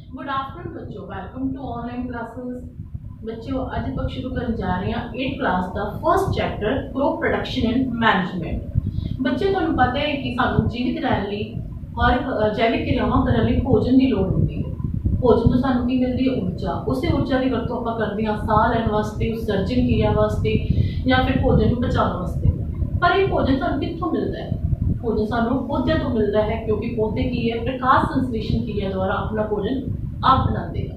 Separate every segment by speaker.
Speaker 1: Good afternoon बच्चों, welcome to online classes. बच्चों अज ਆਪਾਂ शुरू करने जा रहे हैं 8th क्लास का first chapter crop production and management. बच्चे ਤੁਹਾਨੂੰ पता है कि ਸਾਨੂੰ जीवित रहने ਲਈ हर जैविक क्रियावां ਕਰਨ ਲਈ ਭੋਜਨ ਦੀ ਲੋੜ ਹੁੰਦੀ ਹੈ। ਭੋਜਨ ਤੋਂ ਸਾਨੂੰ ਕੀ ਮਿਲਦੀ ਹੈ? ਊਰਜਾ। ਉਸੇ ਊਰਜਾ ਦੀ ਵਰਤੋਂ ਆਪਾਂ ਕਰਦੇ ਹਾਂ ਸਾਹ ਲੈਣ ਵਾਸਤੇ, ਸਰਜਨ ਕਿਰਿਆ ਵਾਸਤੇ ਜਾਂ ਫਿਰ ਭੋਜਨ ਨੂੰ ਪਚਾਉਣ ਵਾਸਤੇ। ਪਰ ਇਹ ਭੋਜਨ ਸਾਨੂੰ ਕਿੱਥੋਂ ਮਿਲਦਾ ਹੈ? भोजन सानू पौधे तो मिलता है, क्योंकि पौधे की है प्रकाश संश्लेषण क्रिया द्वारा अपना भोजन आप बनाते हैं।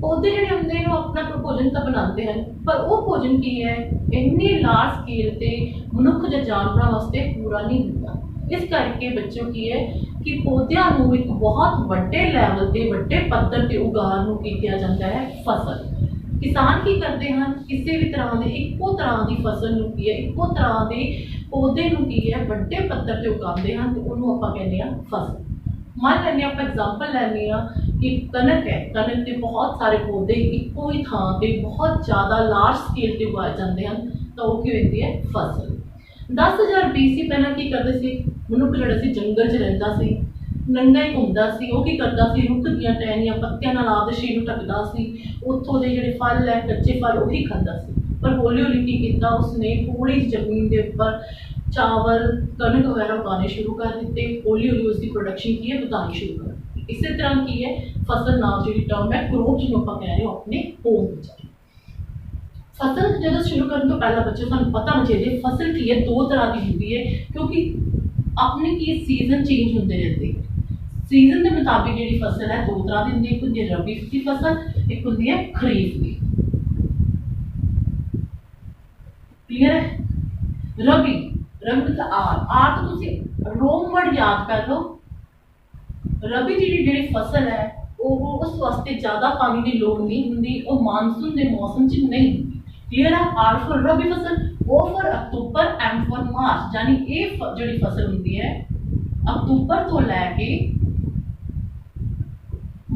Speaker 1: पौधे जो होंगे अपना भोजन तो बनाते हैं, पर वो भोजन की है इन्नी लार्ज स्केल से मनुख या जानवरों वास्ते पूरा नहीं होता। इस करके बच्चों की है कि पौधों को एक बहुत बड़े लैवल से बड़े पद्धर से उगान की किया जाता है फसल। किसान की करते हैं किसी भी तरह के एको तरह की फसल की है एको तरह के पौधे की है बड़े पद्धर से उगाते हैं, तो उन्होंने आप कहते हैं फसल। मान लें आप एग्जाम्पल लैने कि कनक है, कनक के बहुत सारे पौधे एको ही थां से बहुत ज़्यादा लार्ज स्केल से उगाए जाते हैं, तो वो की होती है फसल। 10,000 BC पहले की करते थे मनुख जो जंगल च रहिंदा सी, नंगा ही घूमता सी, वो की करता सी रुख दियां टहनियां पत्तियां नाल आपदे शरीर नूं ढकदा सी, उत्थों दे जिहड़े फल है कच्चे फल वही खाता सी। पर हौली हौली की किया उसने थोड़ी जमीन के उपर चावल कणक वगैरह उगाने शुरू कर दिते। हौली हौली उसकी प्रोडक्शन की है बतानी शुरू कर दी। इस तरह की है फसल नाम जी टर्म है क्रॉप जिन्होंने आप कह रहे हो अपने होम जाए। फसल जो शुरू करने तो पहला बच्चों सू पता होना चाहिए फसल की है दो तरह की होती है, क्योंकि अपने की सीजन चेंज होते रहते हैं। सीजन के मुताबिक जी फसल है दो तरह की होंगी, एक होंगी रबी की फसल, एक होंगी है खरीफ की। क्लियर है? रबी रबी मतलब आर तो तुम रोम वर्ड याद कर लो। रबी जी फसल है वो उस वास्ते ज़्यादा पानी की लोड़ नहीं होंगी, वो मानसून के मौसम च नहीं होंगी। क्लियर है? आर फॉर रबी फसल, O for October, M for March. यानी ये जी फसल होंगी है अक्तूबर तो लैके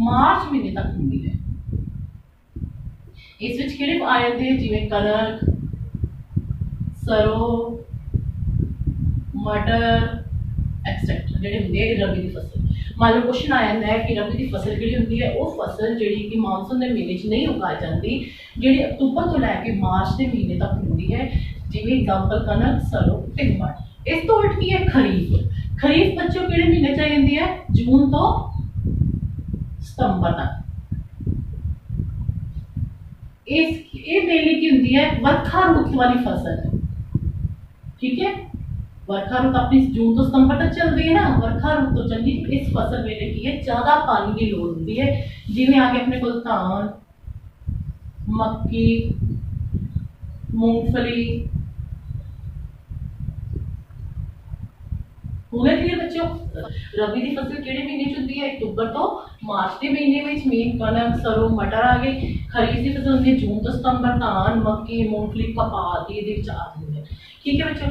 Speaker 1: मार्च महीने तक होंगी है। इस कि आ जाते हैं जिमें कणक, सरो, मटर एक्सेट्रा जो होंगे रबी की फसल। मान लो क्वेश्चन आ जाता है कि रबी की फसल जी होंगी है वो फसल जी कि मानसून के महीने नहीं उगाई जाती, जी अक्तूबर तो लैके मार्च के महीने तक होंगी है। जिमें एग्जाम्पल कणक, सरो ते मटर। इस तो उल्ट की है खरीफ। खरीफ बच्चों कि महीने चाहिए होंगी है? जून तो सितंबर तक। ये मेनली की होंगी है वर्खा रुत वाली फसल है। ठीक है? वर्खा रुत अपनी जून तो सितंबर तक चलती है ना, वर्खा रुत तो चलती। इस फसल वेले की है ज्यादा पानी की लोड़ होती है। जिवें आगे अपने को धान, मक्की, मूंगफली हो गए। क्लियर बच्चों? रबी की फसल किहड़े महीने होती है? अक्तूबर तो मार्च के महीने में मेन कणक, सरो, मटर आ गए। खरीफ की फसल होती है जून तो सितंबर, धान, मक्की, मूंगफली, कपास ये चार होंगे। ठीक है बच्चों?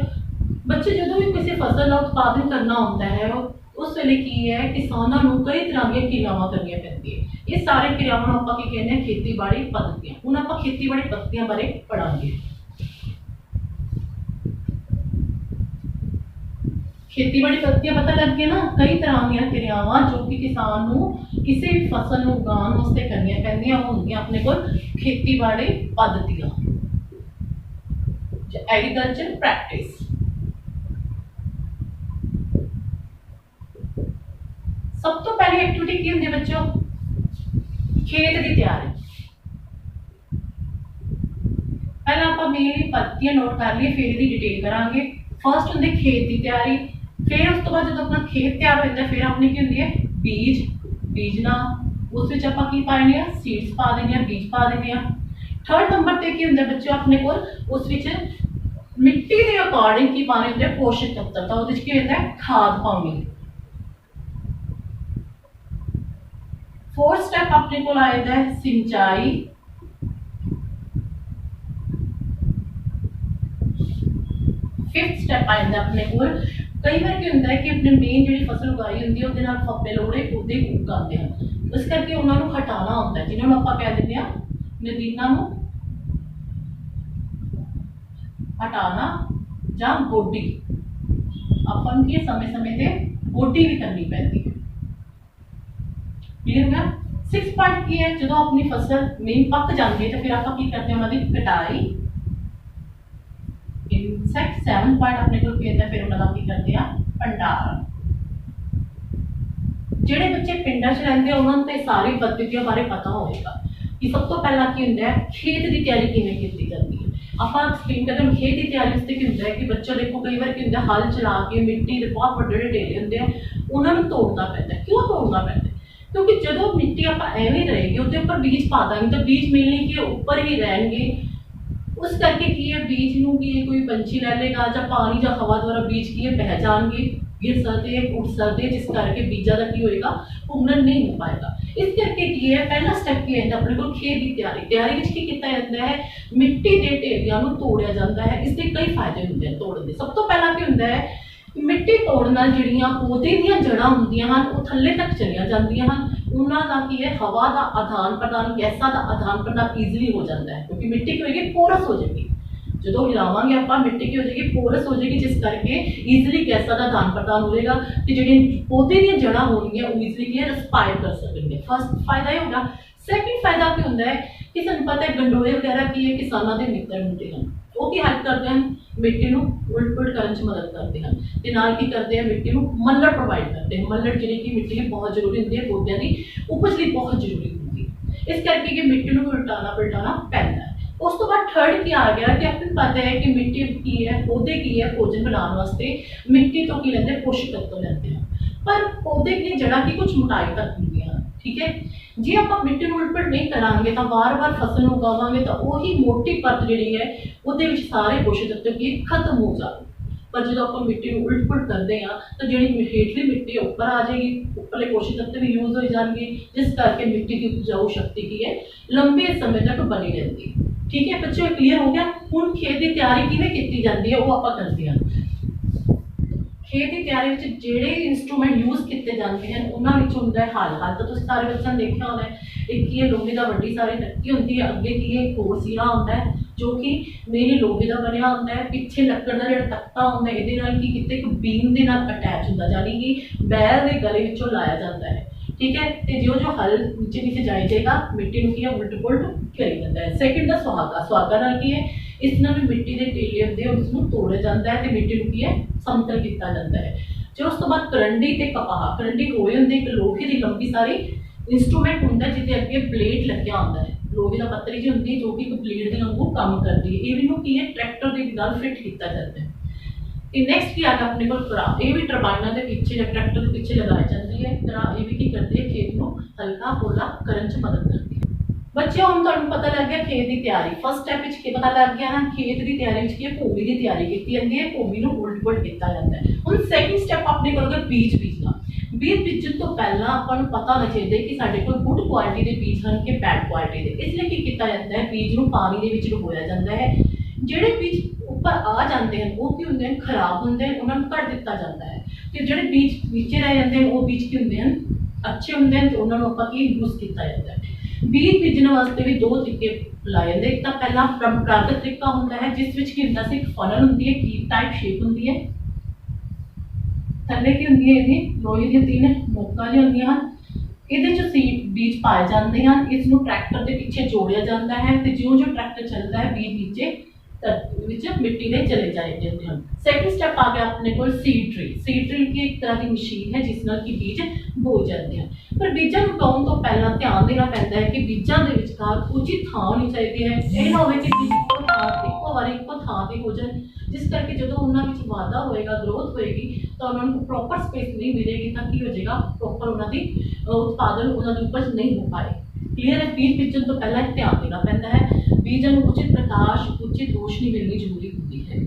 Speaker 1: बच्चे जो भी किसी फसल का उत्पादन करना होता है उस वेले की है किसानों को कई तरह की क्रियावां करनी पैंदी है। ये सारे क्रियावां आप कहते हैं खेतीबाड़ी पद्धतियां। हुण आप खेतीबाड़ी पद्धतियां बारे पढ़ांगे। खेतीबाड़ी पद्धतियां पता लग गया ना, कई तरह दी क्रियावां जो कि किसान को किसी भी फसल को उगाने वास्ते करनी पैंदियां होंदियां अपने को खेतीबाड़ी पद्धतियां, एग्रीकल्चर प्रैक्टिस। सब तो पहली एक्टिविटी की होंगी बच्चों? खेत की तैयारी। पहले आप मेनली पद्धतियां नोट कर लिए, फिर इसकी डिटेल करांगे। फर्स्ट होंगे खेत की तैयारी, फिर उस तो बाद जो अपना खेत तैयार हो जाता है फिर अपनी की होंगी है बीज बीजना। उस विच आपां की पाने हैं? सीड्स पा देने हैं, बीज पा देने हैं। थर्ड नंबर पे की होंगे बच्चों अपने को उस विच मिट्टी के अकॉर्डिंग की पाने होंगे पोषक तत्व, तो उस की होंदा है खाद पानी। फोर्थ स्टेप अपने को आया है सिंचाई। फिफ्थ स्टेप आया है अपने को कई बार क्या होता है कि अपने मेन जी फसल उगाई होंगी है फप्पे लोड़े पौधे उगाते हैं, इस करके उन्होंने हटाना होता है जिन्होंने आप कह देते हैं नदीना हटाना या गोडी। अपन की समय समय से गोडी भी करनी पैंती है। क्लियर है? 6 पॉइंट की है, जो अपनी फसल मेन पक जाती है तो फिर आप की करते हैं उन्होंने कटाई। इंसेक्ट 7 पॉइंट अपने को कहते हैं फिर उन्होंने की करते हैं भंडारण। ਜਿਹੜੇ ਬੱਚੇ ਪਿੰਡਾਂ 'ਚ ਰਹਿੰਦੇ ਉਹਨਾਂ ਨੂੰ ਤੇ ਸਾਰੀ ਪद्धतियों ਬਾਰੇ ਪਤਾ ਹੋਵੇਗਾ ਕਿ ਸਭ ਤੋਂ ਪਹਿਲਾਂ ਕੀ ਹੁੰਦਾ ਹੈ, ਖੇਤ ਦੀ ਤਿਆਰੀ ਕਿਵੇਂ ਕੀਤੀ ਜਾਂਦੀ ਹੈ। ਆਪਾਂ ਐਕਸਪਲੇਨ ਕਰਦੇ ਹਾਂ ਖੇਤ ਦੀ ਤਿਆਰੀ ਵਾਸਤੇ ਕੀ ਹੁੰਦਾ ਹੈ ਕਿ ਬੱਚਾ ਦੇਖੋ ਕਈ ਵਾਰ ਕੀ ਹੁੰਦਾ ਹਲ ਚਲਾ ਕੇ ਮਿੱਟੀ ਦੇ ਬਹੁਤ ਵੱਡੇ ਵੱਡੇ ਢੇਲੇ ਹੁੰਦੇ ਆ ਉਹਨਾਂ ਨੂੰ ਤੋੜਨਾ ਪੈਂਦਾ। ਕਿਉਂ ਤੋੜਨਾ ਪੈਂਦਾ? ਕਿਉਂਕਿ ਜਦੋਂ ਮਿੱਟੀ ਆਪਾਂ ਐਵੇਂ ਰਹੇਗੀ ਉਹਦੇ ਉੱਪਰ ਬੀਜ ਪਾ ਦਾਂਗੇ ਤਾਂ ਬੀਜ ਮਿਲਣੇ ਕਿ ਉੱਪਰ ਹੀ ਰਹਿਣਗੇ। ਉਸ ਕਰਕੇ ਕੀ ਹੈ ਬੀਜ ਨੂੰ ਕੀ ਕੋਈ ਪੰਛੀ ਲੈ ਲੇਗਾ ਜਾਂ ਪਾਣੀ ਜਾਂ ਹਵਾ ਦੁਆਰਾ ਬੀਜ ਕੀ ਹੈ ਬਹਿ ਜਾਣਗੇ, गिर सकते हैं, उठ सकते हैं, जिस करके बीजा का की होएगा घूमन नहीं हो पाएगा। इस करके की है पहला स्टेप की है अपने को खेत की तैयारी विच की किया जाता है, मिट्टी के ढेरियां नूं तोड़िया जाता है। इसके कई फायदे होंगे हैं तोड़न के। सब तो पहला की होंदा है मिट्टी तोड़न नाल जिहड़ियां पौधे दीयां जड़ां हुंदियां हन वो थल्ले तक चलिया जांदियां हन, उन्हां दा की है हवा का आदान प्रदान गैसां का आदान प्रदान ईजिली हो जाता है क्योंकि मिट्टी की होएगी पोरस हो जाएगी। जो हिलावांगे आप मिट्टी की हो जाएगी पोरस हो जाएगी जिस करके ईजिली गैसा का आदान प्रदान होगा तो जी पौधे दी जड़ा होनी वो ईजिली रिस्पायर कर सकेंगे। फर्स्ट फायदा ये होगा। सैकेंड फायदा क्या होता है कि सू पता है गंडोए वगैरह की है किसानों के मित्र होंगे हैं वो की हेल्प करते हैं मिट्टी को उलट पुलट करने मदद करते हैं ते नाल की करते हैं मिट्टी को मल्लड़ प्रोवाइड करते हैं। मल्लड़ जी की मिट्टी की बहुत जरूरी होती है पौधों की उपज लिए बहुत जरूरी होती है। इस करके कि मिट्टी को उल्टाना पलटाना पैंदा है। उस तो बाद थर्ड की आ गया कि आपको पता है कि मिट्टी की है पौधे की है भोजन बनाने वास्ते मिट्टी तो की लेते पोषक तत्व लेते हैं पर पौधे की जड़ा की कुछ मोटाई तक होंगी हैं। ठीक है जी आप मिट्टी उलट नहीं करांगे तो बार बार फसल उगावांगे तो वही मोटी परत जी है वो सारे पोषक तत्व की खत्म हो जाए। पर जो आप मिट्टी उलट पुलट करते हैं तो जी हेठली मिट्टी ऊपर आ जाएगी, उपरले पोषक तत्व भी यूज हो जाएंगे जिस करके मिट्टी की उपजाऊ शक्ति की है लंबे समय तक बनी रहती है। ठीक है बच्चों क्लीयर हो गया। हुण खेत की तैयारी किवें कीती जाती है वो आपां करदे हां। खेत की तैयारी विच जिहड़े इंस्ट्रूमेंट यूज किए जाते हैं उन्हां विच हुंदा है हल। हल तो तुसीं सारे बच्चों ने देखा होना है एक की है लोहे का वड्डी सारी टक्की होंदी है, अगे की है एक होर सिरा होंदा है जो कि मेन लोहे का बनया होंदा है, पिछे लक्कड़ का जिहड़ा तख्ता होंदा है इहदे नाल की किते एक बीम दे नाल अटैच होंदा यानी कि बैल दे गले विचों लाया जाता है। ठीक है तो जो जो हल नीचे नीचे जाई जाएगा मिट्टी की उलट पुलट करी जाता है। सैकेंड का सुहागा। सुहागा नाल की है इस नाल मिट्टी के टेले होंदे उसनूं तोड़िया जाता है तो मिट्टी की है समतल किया जाता है। जो उस तो बाद करंडी ते कपाह। करंडी होए होंदे एक लोहे की लंबी सारी इंस्ट्रूमेंट होंदा है जिहदे अगे ब्लेड लग्या होंदा है, लोहे का पत्तरी जी होंदी है जो कि एक ब्लेड के वांगू काम करती है। इहनूं की है ट्रैक्टर के नाल फिट किया जाता है। नैक्सट की आता अपने को करा ये भी टरबाइना के पीछे या ट्रैक्टर के पीछे लगाई जाती है। करा ये भी की करती है खेत को हल्का पोला करने च मदद करती है। बच्चे हम तुहानूं पता लग गया खेत की तैयारी। फर्स्ट स्टैप विच की पता लग गया ना खेत की तैयारी विच की भूमि की तैयारी की जाती है, भूमि को उलट पुलट किया जाता है। हुण सैकेंड स्टैप अपने को अगर बीज बीजना। बीज बीजन तो पहला आपां नूं पता होना चाहिए कि साडे कोल गुड क्वालिटी के बीज हैं कि बैड क्वालिटी के। इसलिए की किया जाता है बीज को पानी के विच डुबोया जाता है। जिहड़े बीज ऊपर आ जाते हैं वो की होंगे खराब होंगे उन्होंने कट दिता जाता है तो जो बीज नीचे रह जाते हैं वो बीज की होंगे अच्छे होंगे तो उन्होंने आप यूज किया जाता है। बीज बीजने वास्ते भी दो तरीके लाए जाते। एक तो पहला परंपरागत तरीका होंगे है जिस विच की होंदा सी फनल होंगी है कीप टाइप शेप होंगी है, थल्ले की होंगी है लोहे दी 3 नोकां जी होंदियां हन, ਇਹਦੇ ਚ ਸੀड बीज पाए जाते हैं। इसनूं ट्रैक्टर के पीछे जोड़िया जाता है तो जो जो ट्रैक्टर चलता है बीज नीचे मिट्टी में चले जाए जाते हैं। सैकेंड स्टेप आ गया अपने को सीड ड्रिल। सीड ड्रिल की एक तरह की मशीन है जिस नाल की बीज बो जाते हैं। पर बीजा नूं उगाउण तो पहला ध्यान देना पैंदा है कि बीजा दे विचकार उचित थां होनी चाहिए है। यह ना होवे कि बीज इक्को वारी इक्को थां ते हो जाए जिस करके जो उन्होंने विच वाधा होएगा ग्रोथ होएगी तो उन्होंने प्रॉपर स्पेस नहीं मिलेगी तो की हो जाएगा प्रॉपर उन्होंने उत्पादन उन्होंने उपज नहीं हो पाए। क्लीयर है। बीज बीजन तो पहला ध्यान देना पैंदा है। बीजां नूं उचित प्रकाश उचित रोशनी मिलनी जरूरी होती है।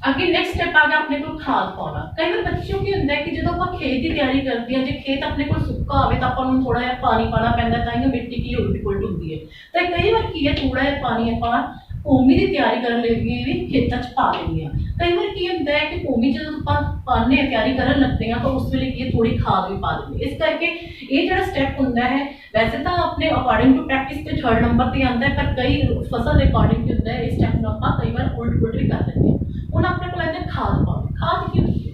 Speaker 1: अगे नेक्स्ट स्टेप आ गया अपने को खाद पाना। कई बार बच्चों की होंदा है कि जो आप खेत की तैयारी करते हैं जो खेत अपने को सुक्का हो तो आपको थोड़ा जिहा पानी पाना पैंदा तां मिट्टी की उलट पुलट होंदी है। तो कई बार की है थोड़ा जिहा पानी आप भूमि की तैयारी करने लगे भी खेतों च पा लेंगे हैं। कई बार की होंदा है कि भूमि जो पाने तैयारी करन लगते हैं तो उस वेले की थोड़ी खाद भी पा देंगे। इस करके ये जो स्टेप होंदा है वैसे तो अपने अकॉर्डिंग टू प्रैक्टिस के 3rd नंबर पर आता है पर कई फसल के अकॉर्डिंग होंदा है इस स्टेप में आप कई बार उलट पुलट भी कर सकते हैं। हुण अपने को आते खाद पाओ। खाद की होंदी है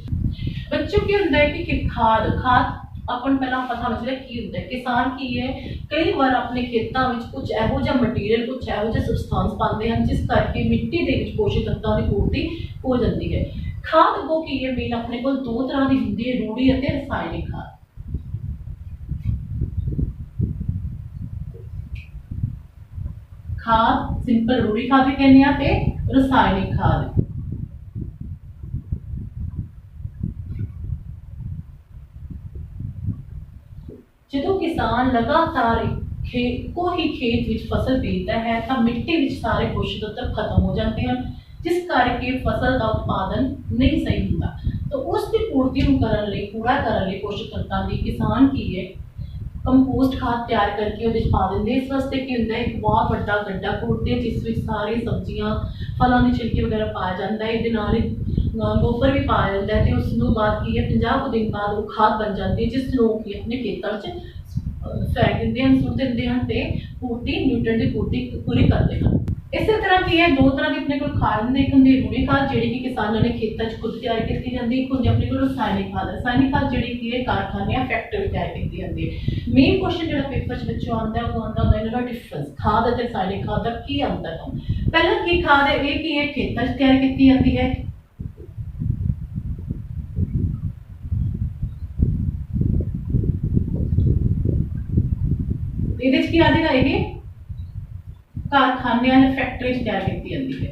Speaker 1: बच्चों की होंदा है कि खाद अपन पहला पता होना चाहिए की होंदा है किसान की है। कई बार अपने खेतों में कुछ ਇਹੋ ਜਿਹਾ मटीरियल कुछ ਇਹੋ ਜਿਹੇ सबसटेंस पाते हैं जिस करके मिट्टी के पोषक तत्वों की पूर्ति हो जाती है। खाद अगों की है मेन अपने को दो तरह की होंगी है, रूढ़ी और रसायनिक खाद। खाद सिंपल रूढ़ी खाद भी कहने ते रसायनिक खाद। जो किसान लगातार को ही खेत विच फसल बीजता है तो मिट्टी विच सारे पोषक तत्व खत्म हो जाते हैं जिस करके फसल का उत्पादन नहीं सही होता। तो उसकी पूर्ति करने लई पूरा करने लई पोषक तत्वों की किसान की है कंपोस्ट खाद तैयार करके उहदे पा देंगे। इस वास्ते की होंदा है एक बहुत बड़ा गड्ढा खोदते जिस विच सारी सब्जियां फलों के छिलके वगैरह पाया जाता है। इहदे नाल गोबर भी पाया जाता है तो उसनों बाद की है 50 दिन बाद वो खाद बन जाती है जिस लोग की अपने खेतों में फेंक देंगे हैं सुट देंगे हैं ते पूर्ति न्यूट्रिएंट की पूर्ति पूरी करते हैं। इसी तरह की है दो तरह की अपने को खाद होंदी एक होंदी रूढ़ी खाद जिहड़ी कि किसानों ने खेतों में खुद तैयार की जाती है। एक होंदी अपने को रसायनिक खाद। रसायनिक खाद जिहड़ी कि है कारखाने फैक्ट्री तैयार की जाती है। मेन क्वेश्चन जो पेपर बच्चों आता है वो आता है इनका डिफरेंस खाद और रसायनिक खाद का की अंतर है। पहला की खाद है ये कि खेतों में तैयार की जाती है। ਇਹਦੇ ਚ ਕੀ ਆ ਜਾਏਗਾ ਇਹ कारखानियां फैक्ट्री तैयार की जाती है।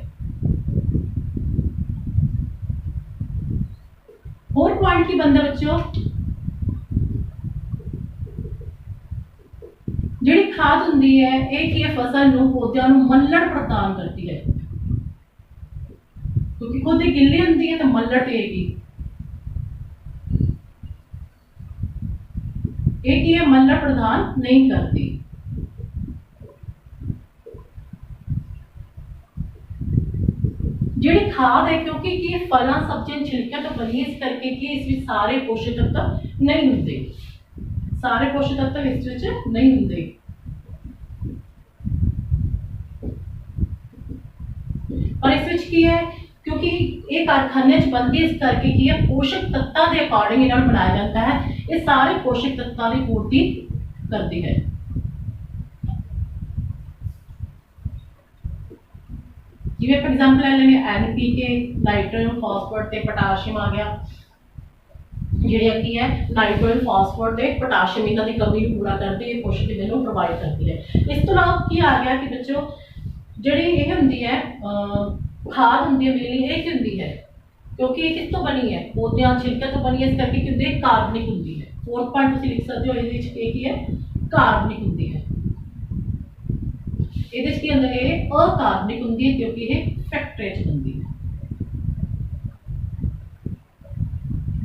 Speaker 1: और पॉइंट की बनता बच्चों जिहड़ी खाद हुंदी है एक ही फसल नूं पौधों नूं मल्लड़ प्रदान करती है क्योंकि खुद ही गिल्ली हुंदी है तो मल्लड़ देगी। एक ही मल्लड़ प्रदान नहीं करती। जिहड़ी खाद है क्योंकि कि फलों सब्जियां छिलकियां तो बनी इस करके कि इस सारे पोषक तत्व नहीं होंगे। सारे पोषक तत्व इस नहीं होंगे। और इस की है क्योंकि ये कारखाने बनती है इस करके कि पोषक तत्वों के अकॉर्डिंग इन्हें बनाया जाता है। ये सारे पोषक तत्वों की पूर्ति करती है। जिवें फॉर एग्जांपल ले लेंगे NPK नाइट्रोजन फॉस्फोरस ते पोटाशियम आ गया जिहड़ी की है नाइट्रोजन फॉस्फोरस ते पोटाशियम इन्हां दी कमी नूं पूरा करदी है पोषक इन्हां प्रोवाइड करती है। इस तो अलावा की आ गया कि बच्चों जिहड़ी ये हुंदी है खाद हुंदी है मेनली ये की हुंदी है क्योंकि ये किस तो बनी है पौधों छिलके तो बनी है इस करके की हुंदी है कार्बनिक हुंदी है। 4 पॉइंट तुसीं लिख सकते हो इहदे विच की है कार्बनिक हुंदी है। ਇਹਦੇ ਕੀ ਹੁੰਦਾ ਹੈ अकार्बनिक ਹੁੰਦੀ है क्योंकि ये फैक्ट्री च बनती है।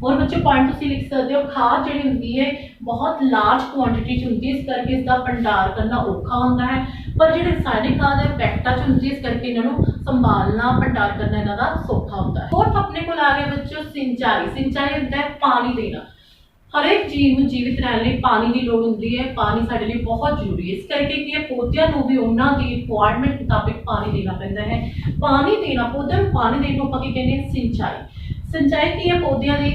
Speaker 1: और बच्चों पॉइंट तुसीं लिख सकते हो खाद जिहड़ी हुंदी है बहुत लार्ज क्वांटिटी च हुंदी है इस करके इसका भंडार करना औखा होंदा है। पर जिहड़ी रसायनिक खाद है पैकेटां च हुंदी है इस करके इन्हां नूं संभालना भंडार करना इन्हां दा सौखा होंदा है। और अपने को आ गया बच्चों सिंचाई। सिंचाई होंदा है पानी देना। हर एक जीव में जीवित रहने लिए पानी की लोड़ होती है। पानी साडे लिए बहुत जरूरी है इस करके कि पौधों को भी उन्होंने की रिक्वायरमेंट मुताबिक पानी देना पैंदा है। पानी देना पौधों में पानी देने को की कहते हैं सिंचाई। सिंचाई की है पौधों की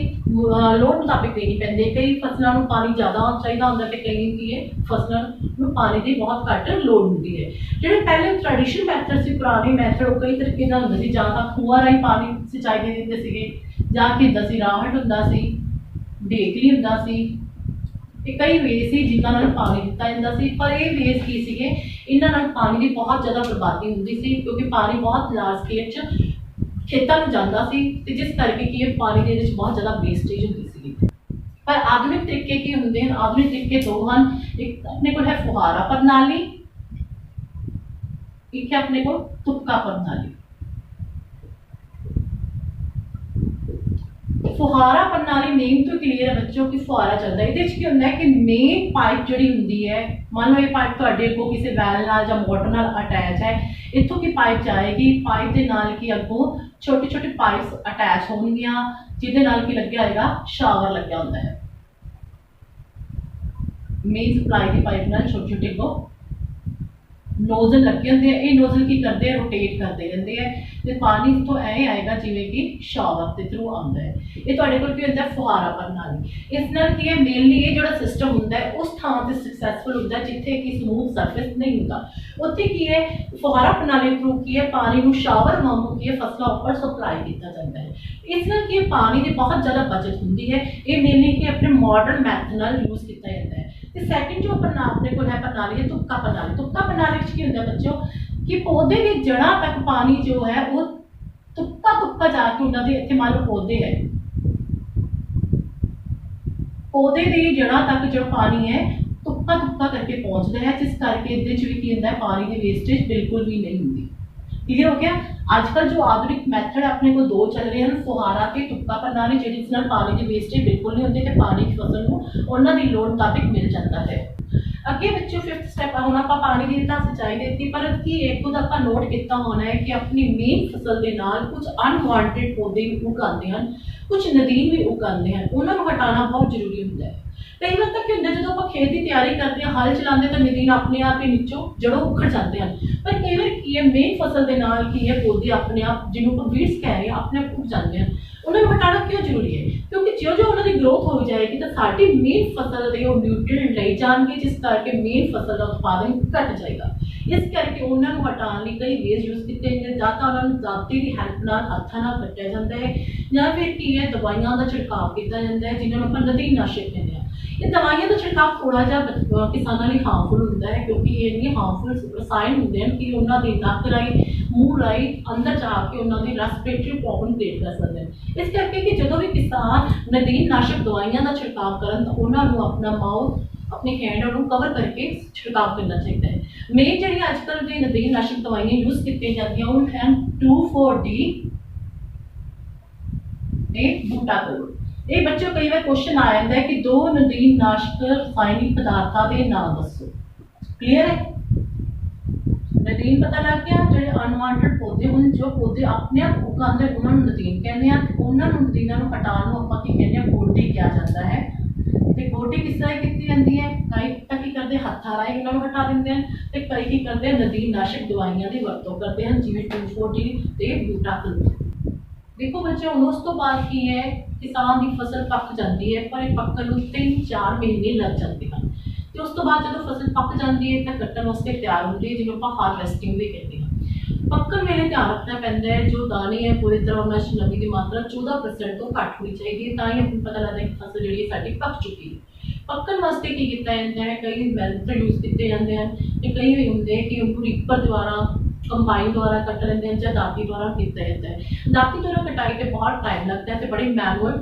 Speaker 1: लोड़ मुताबिक देनी पैंदी है। कई फसलों को पानी ज़्यादा चाहिए होंदा ते कई की है फसलों को पानी की बहुत घट लोड़ होती है। जो पहले ट्रेडिशनल मैथड से पुराने मैथड कई तरीके का होंगे सी जां तां खूहां राहीं पानी सिंचाई दे दिंदे सीगे जां कि होंदा सी राहट होंदा सी डेकली होंदा सी कई वेज सी जिन्हां नाल पानी दिता जांदा सी। पर ये वेज की सीगे इन्हां नाल पानी की बहुत ज़्यादा बर्बादी होंदी सी क्योंकि पानी बहुत लार्ज स्केल च खेतों में जाता सी ते जिस करके कि पानी के बहुत ज़्यादा वेस्टेज होंदी सी। पर आधुनिक तरीके की होंदे हैं। आधुनिक तरीके दो हैं एक अपने को है फुहारा प्रणाली एक है अपने को तुपका प्रणाली। फुहारा प्रणाली नेम तो क्लीयर है बच्चों की फुहारा चलता है। ये होंदा है कि मेन पाइप जिहड़ी हुंदी है मान लो ये पाइप तुहाडे अगों किसी वैल नाल जां मोटर नाल अटैच है इत्थों की पाइप जाएगी पाइप के नाल की अगों छोटे छोटे पाइप्स अटैच होणगियां जिहदे नाल की लग्या होएगा शावर लग्या होंदा है। मेन सप्लाई की पाइप नाल छोटे छोटे अगों ਨੋਜ਼ਲ ਲੱਗੇ ਹੁੰਦੇ ਆ। ਇਹ ਨੋਜ਼ਲ ਕੀ ਕਰਦੇ ਆ, ਰੋਟੇਟ ਕਰਦੇ ਰਹਿੰਦੇ ਆ ਤੇ ਪਾਣੀ ਇੱਥੋਂ ਐ ਆਏਗਾ ਜਿਵੇਂ ਕਿ ਸ਼ਾਵਰ ਦੇ ਥਰੂ ਆਉਂਦਾ ਹੈ। ਇਹ ਤੁਹਾਡੇ ਕੋਲ ਕੀ ਹੁੰਦਾ, ਫੁਹਾਰਾ ਪ੍ਰਣਾਲੀ। ਇਸ ਨਾਲ ਕੀ ਹੈ, ਮੇਨਲੀ ਇਹ ਜਿਹੜਾ ਸਿਸਟਮ ਹੁੰਦਾ ਹੈ ਉਸ ਥਾਂ ਤੇ ਸਕਸੈਸਫੁਲ ਹੁੰਦਾ ਜਿੱਥੇ ਕਿ ਸਮੂਥ ਸਰਫੇਸ ਨਹੀਂ ਹੁੰਦਾ। ਉੱਥੇ ਕੀ ਹੈ, ਫੁਹਾਰਾ ਪ੍ਰਣਾਲੀ ਥਰੂ ਕੀ ਹੈ, ਪਾਣੀ ਨੂੰ ਸ਼ਾਵਰ ਵਾਂਗੂ ਕੀ ਹੈ ਫਸਲਾਂ ਉੱਪਰ ਸਪਲਾਈ ਕੀਤਾ ਜਾਂਦਾ ਹੈ। ਇਸ ਨਾਲ ਕੀ ਪਾਣੀ ਦੀ ਬਹੁਤ ਜ਼ਿਆਦਾ ਬਚਤ ਹੁੰਦੀ ਹੈ। ਇਹ ਮੇਨਲੀ ਕਿ ਆਪਣੇ ਮਾਡਰਨ ਮੈਥਡ ਨਾਲ ਯੂਜ਼ ਕੀਤਾ ਜਾਂਦਾ ਹੈ। ਤੇ ਸੈਕਿੰਡ ਜੋ ਆਪਣੇ ਕੋਲ ਹੈ ਪ੍ਰਣਾਲੀ ਹੈ ਤੁਪਕਾ ਪ੍ਰਣਾਲੀ। ਤੁਪਕਾ ਪ੍ਰਣਾਲੀ ਵਿੱਚ ਕੀ ਹੁੰਦਾ ਬੱਚਿਓ ਕਿ ਪੌਦੇ ਦੀ ਜੜ੍ਹਾਂ ਤੱਕ ਪਾਣੀ ਜੋ ਹੈ ਉਹ ਤੁਪਕਾ ਜਾ ਕੇ ਉਹਨਾਂ ਦੇ ਇੱਥੇ ਮੰਨ ਲਓ ਪੌਦੇ ਹੈ, ਪੌਦੇ ਦੀ ਜੜ੍ਹਾਂ ਤੱਕ ਜੋ ਪਾਣੀ ਹੈ ਤੁਪਕਾ ਕਰਕੇ ਪਹੁੰਚਦਾ ਹੈ, ਜਿਸ ਕਰਕੇ ਇਹਦੇ ਚ ਵੀ ਕੀ ਹੁੰਦਾ ਹੈ, ਪਾਣੀ ਦੀ ਵੇਸਟੇਜ ਬਿਲਕੁਲ ਵੀ ਨਹੀਂ ਹੁੰਦੀ। क्लियर हो गया। आजकल जो आधुनिक मैथड अपने को दो चल रहे हैं, फुहारा ते तुपका प्रणाली, जिस नाल पानी की वेस्टेज बिल्कुल नहीं होती, पानी की फसल को उन्हों की लोड़ मुताबिक मिल जाता है। अगे बच्चों फिफ्थ स्टेप हम आप पानी की तो सिंचाई देती, पर कि एक खुद आप नोट किया होना है कि अपनी मेन फसल के नाल कुछ अनवांटेड पौधे भी उगाते हैं, कुछ नदीन भी उगाते हैं, उन्होंने हटाना बहुत जरूरी होता है। कई बार तक होंगे जो आप खेत की तैयारी करते हैं, हल चलाते तो नदीन अपने आप ही नीचों जड़ों उखड़ जाते हैं, पर कई बार की है मेन फसल के नाल की है पौधे अपने आप जिन्होंने वीड्स कह रहे हैं अपने आप उग जाते हैं। उन्होंने हटाना क्यों जरूरी है, क्योंकि जो जो उन्होंने ग्रोथ हो जाएगी तो साड़ी मेन फसल के वो न्यूट्रिएंट ले जाएंगे, जिस करके मेन फसल का उत्पादन घट जाएगा। इस करके उन्होंने हटाने लिए कई वेज यूज किए जाते, या तो उन्होंने दाती की हैल्प नाल हत्थां नाल कट्टिया जाता है, या फिर की है दवाइयां का छिड़काव किया जाता है जिन्होंने अपन नदीनाशक कहते हैं। ये दवाइयां का छिड़काव थोड़ा जहा किसानों लिए हार्मफुल होता है, क्योंकि ये इन्नी हार्मफुल रसायन होंगे हैं कि उन्होंने नक राही मूँह राही अंदर जाके उन्होंने रेस्पिरेटरी प्रॉब्लम क्रिएट कर सकते हैं। इस करके कि जो भी किसान नदीनाशक दवाइयां का छिड़काव करन तो उन्होंने अपना माउथ अपने हैंड और कवर करके छिड़काव करना चाहिए है। मेन जी अजकल जो नदीनाशक दवाइयां यूज की जाती हैं वो हैं 2,4-D बूटाकोर। ये बच्चों कई बार क्वेश्चन आ जाता है कि दो नदीनाशक रासायनिक पदार्थों के नाम दसो। क्लियर है, नदीन पता लग गया, जो अनवांटेड पौधे हों जो पौधे अपने आप उगाते हैं उन्होंने नदीन कहते हैं, उन्होंने नदीनों को हटाने को आप कहते हैं गोडी किया जाता है। तो गोडी किस तरह की जाती है, कई तक की करते हत्था राही उन्होंने हटा देंगे हैं, तो कई की करते हैं नदीनाशक दवाइयां की वरतों करते हैं जिवें 2,4-D ते बूटाकोर। देखो बच्चों उस तो बाद की है किसान की फसल पक जाती है, पर पकन में 3-4 महीने लग जाते हैं। तो उस तो बाद जो फसल पक जाती है तो कट्टन वास्ते तैयार होती है, जिन्होंने आप हारवेस्टिंग भी कहते हैं। पक्कन वेले ध्यान रखना पैंदा है, जो दाने है पूरी तरह उन्होंने नमी की मात्रा 14% तो घट होनी चाहिए, तो ही अपने पता लगता है कि फसल जी साड़ी पक चुकी है। पक्कन वास्ते की किया जाता है, कई मैथड यूज किए जाते हैं, कई भी होंगे कि उनको रीपर द्वारा कंबाइन द्वारा कट लेंगे हैं, या दाती द्वारा किया जाता है। दाती द्वारा कटाई से बहुत टाइम लगता है, तो बड़ी मैनुअल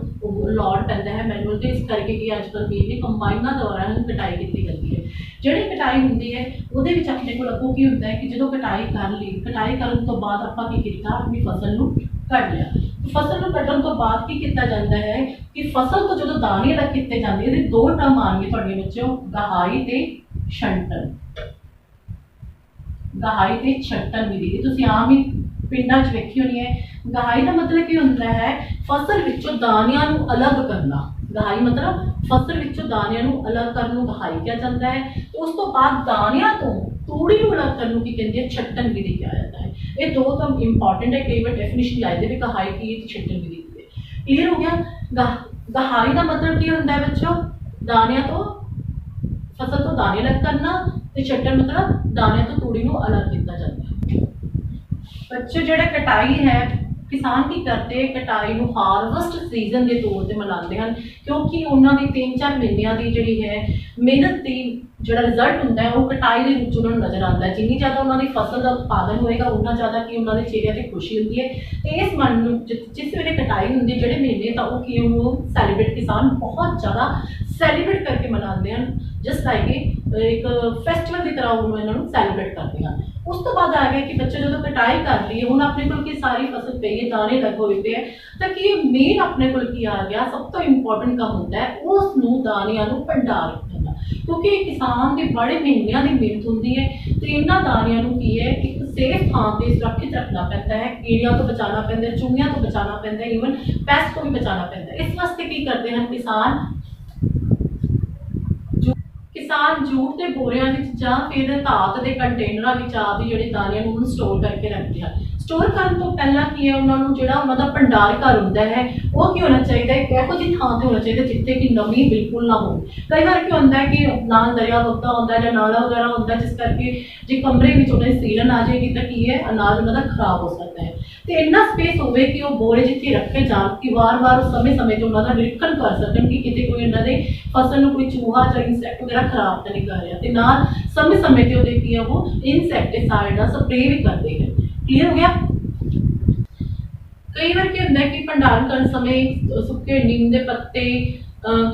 Speaker 1: लॉड पैदा है मैनुअल, तो इस करके कि अजकल मेनली कंबाइना द्वारा कटाई की जाती है। जिहड़ी कटाई होंदी है उहदे विच अपने कोल अगों की होंदा है कि जो कटाई कर ली, कटाई करन तो बाद आपां की कीता अपनी फसल नूं कट लिया। फसल नूं कट्टण तो बाद की किया जाता है कि फसल तो जो दाने अलग किए जाते हैं, दो टर्म आएंगे तुहाडे बच्चों, गहाई ते छंटन। गहाई ते छंटन विधि तुसीं आम ही पिंडां च वेखी होनी है। गहाई का मतलब की होंदा है फसल विचों दानियां नूं अलग करना। गहाई मतलब फसल विचों दानियां नूं अलग करन नूं गहाई कहा जाता है। तो उस तो बाद दानियां तो तूड़ी नूं अलग करन नूं की कहंदे हैं छंटन विधि कहा जाता है। ये दो तो इंपॉर्टेंट है, कई बार डेफिनेशन आए भी गहाई की छंटन विधि की। क्लियर हो गया। गहाई का मतलब की होंदा है बच्चों, दानियां तो फसल तो दाने अलग करना, तो छंटन मतलब दाने तो तूड़ी नूं अलग किया जाता है। बच्चों जो कटाई है किसान की करते कटाई नूं हारवेस्ट सीजन के तौर पर मनाते हैं, क्योंकि उन्होंने 3-4 महीनों की जी है मेहनत की जो रिजल्ट होंगे है वो कटाई के रूप उन्होंने नजर आता है। जिनी ज़्यादा उन्होंने फसल का उत्पादन होएगा उन्ना ज़्यादा कि उन्होंने चेहरे पर खुशी होती है। तो इस मन जिस वे कटाई होंगी जोड़े महीने तो वो कि सैलीब्रेट किसान बहुत ज़्यादा सैलीब्रेट करके मनाते हैं, जस्ट लाइक एक फैसटिवल की तरह उन्होंने सैलीब्रेट करते हैं। उस तो बाद आ गया कि बच्चे जो कटाई कर ली है, हूँ अपने को सारी फसल पे है, दाने लग हुए पे है, तो कि मेन अपने को आ गया सब तो इंपॉर्टेंट काम होता है उस दानिया भंडार रखना, क्योंकि किसान के बड़े महीनों की मेहनत होती है। तो इन्होंने दानिया की है एक सेफ थां पर सुरक्षित रखना पैंता है, कीड़ियों तो बचाना पैंता है, चूहियां तो बचाना पैंता है, ईवन पैस्ट को भी बचाना पैंता है। इस वास्ते की करते हैं किसान किसान जूट के बोरियां ਜਾਂ फिर धात के कंटेनर आपदी ਜਿਹੜੇ ਦਾਣਿਆਂ ਨੂੰ स्टोर करके रखते हैं। स्टोर करने तो पहला की है उन्होंने जो उन्होंने भंडार घर होंगे है वो की होना चाहिए, एक ਇਹੋ ਜਿਹੀ ਥਾਂ ਤੇ होना चाहिए जिथे कि नमी बिल्कुल ना हो। कई बार क्या होता है कि नाल दरिया वगदा होता है या नाला वगैरह होता है, जिस करके जो कमरे में उन्हें सीलन आ जाएगी तो की है अनाज उन्होंने खराब हो सकता है। तो इन्ना स्पेस होवे कि वो बोरे जिथे रखे जान कि वार वार समय समय तो उन्होंने निरीक्षण कर सकन कि कितने कोई इन्होंने फसल में कोई चूहा या इंसैक्ट वगैरह खराब तो नहीं कर रहा, तो नाल समय समय ते की है वो इंसैक्टिसाइड का स्प्रे भी करते हैं। क्लीयर हो गया। कई बार क्या होता है कि भंडारण करने समय सुखे नीम के पत्ते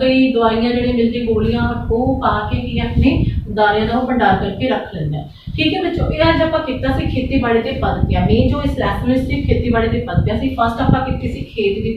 Speaker 1: कई दवाइयां जो मिलती गोलियां वो पा के की अपने दाने का भंडार करके रख लेंगे। ठीक है बच्चों, ये अज आप खेतीबाड़ी से पद गया मेन जो इस लैसन में सिर्फ खेतीबाड़ी से पद गया। फस्ट आप खेत की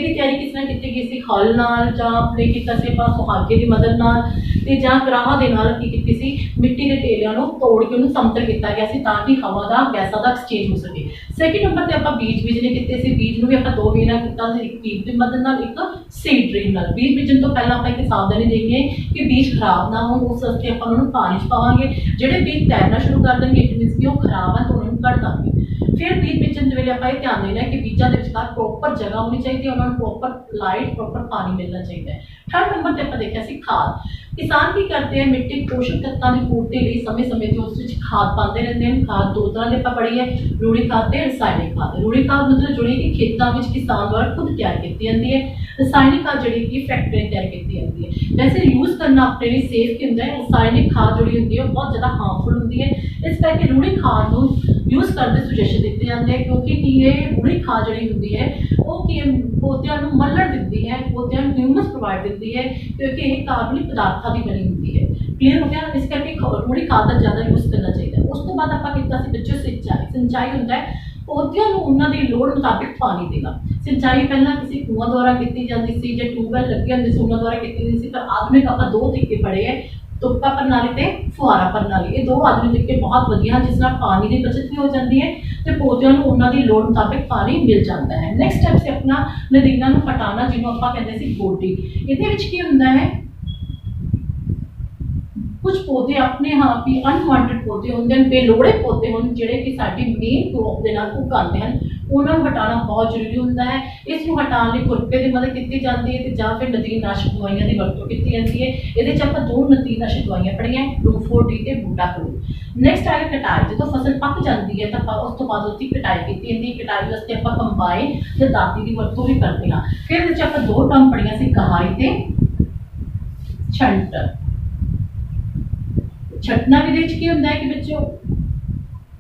Speaker 1: तैयारी किस तरह की गई सी, हल नाल जां अपने किया सुहागे की मदद नाल ते जां गराहां दे नाल की सी मिट्टी के ढेलियां नूं तोड़ के उन्होंने समतल किया गया सी ताकि हवा का गैसा का एक्सचेंज हो सके। सैकेंड नंबर पर आप बीज बीजने किए सी, बीज नूं भी आप दो वे नाल कीता सी, एक बीज की मदद नाल एक सीड ड्रिल नाल। बीज बीजन तो पहला आप एक सावधानी देखनी है कि बीज खराब ना हो, उस वास्ते आप उन्होंने पानी च पावांगे। जिहड़े बीज तैरना शुरू कर देंगे इट मीनस कि वो खराब है तो उन्होंने कट देंगे। फिर बीज बीजन के वे आप ध्यान देना है कि बीजा के विचकार प्रॉपर जगह होनी चाहिए, उन्होंने प्रॉपर लाइट प्रॉपर पानी मिलना चाहिए। थर्ड नंबर पर आप देखा सी खाद। किसान की करते हैं मिट्टी पोषक तत्वों की पूर्ति लिए समय समय से उस खाद पाते रहते हैं। खाद दो तरह की आप पढ़ी है, रूढ़ी खाद ते रसायनिक खाद। रूढ़ी खाद मतलब जुड़ी कि खेतों में किसान द्वारा खुद तैयार की जाती है, रसायनिक खाद जी कि फैक्ट्री तैयार की जाती है। वैसे यूज करना अपने लिए सेफ की होंगे, रसायनिक खाद जी होंगी है बहुत ज़्यादा हार्मफुल होंगी है, इस करके रूढ़ी खाद को यूज करते सुजेशन दिते जाते हैं क्योंकि ये रूढ़ी खाद जी होंगी है वो कि पौधों को मलण दिंदी है, पौधों को ह्यूमस प्रोवाइड दिंदी है क्योंकि ये कार्बनिक पदार्थों की बनी होंगी है। क्लीयर हो गया। इस करके रूढ़ी खाद का ज़्यादा यूज करना चाहिए। उस तो बाद आप बच्चों सिंचाई। सिंचाई होंगे पौधों को उन्होंने लोड़ मुताबिक पानी देना। सिंचाई पहला किसी कुआं द्वारा की जाती सी जो ट्यूबवैल लगे होंगे सी उन्होंने द्वारा की जाती सी, पर आधुनिक आप दो तरीके पढ़े है, तुपका प्रणाली ते फुहारा प्रणाली। ये दो आधुनिक तरीके बहुत वधिया जिस नाल पानी की बचत भी हो जाती है तो पौधों को उन्होंने लोड़ मुताबिक पानी मिल जाता है। नैक्सट स्टैप से अपना नदीना को हटाना जिन्होंने आप कहते हैं गोडी। ये होंगे है कुछ पौधे अपने आप ही अनवांटेड पौधे होंगे, बेलोड़े पौधे होंगे जोड़े कि साड़ी मेन क्रॉप के नाल उगाते हैं, उन्होंने हटाना बहुत जरूरी होंगे है। इस हटाने लिए खुरपे की मदद की जाती है तो फिर नदीनाशक दवाइयां की वरतों की जाती है। ये आप दो नदीनाशक दवाइयां पढ़िया, ग्लूफोडी ते बूटाक्लोर। नैक्सट आएगा कटाई। जो फसल पक जाती है तो उस तो बाद उसकी कटाई की जाती है। कटाई वास्ते आप कंबाइन या दाती की वरतों भी करते हैं। फिर आप दो टर्म पढ़िया सी गहाई ते छंट। छटना विधि की होंगे है कि बच्चों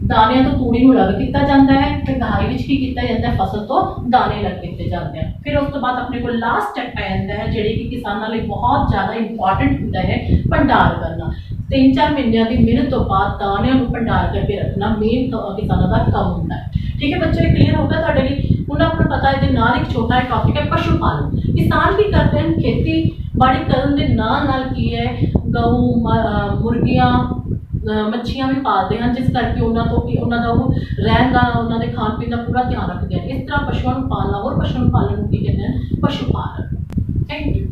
Speaker 1: दाने तो तूड़ी को अलग किया जाता है तो गहाई में की किया जाता है फसल तो दाने अलग किए जाते हैं। फिर उस तो बाद अपने को लास्ट स्टेप आ जाता है जी कि किसानों लिए बहुत ज़्यादा इंपॉर्टेंट होता है भंडार करना। 3-4 महीनों की मेहनत तो बाद दाने को भंडार करके रखना मेन किसानों का काम होता है। ठीक है बच्चों, क्लीयर होगा ਤੁਹਾਡੇ लिए। हूँ आपको पता है नाल एक छोटा टॉपिक है पशु पालन। किसान की करते हैं खेती बाड़ी करने के नाल की है गऊ मुर्गियां मच्छियां भी पालते हैं जिस करके उन्होंने तो कि उन्होंने वो रहन का उन्होंने खान पीन का पूरा ध्यान रखते हैं। इस तरह पशुओं को पालना और पशु पालन की कहते हैं पशु पालन। Thank you.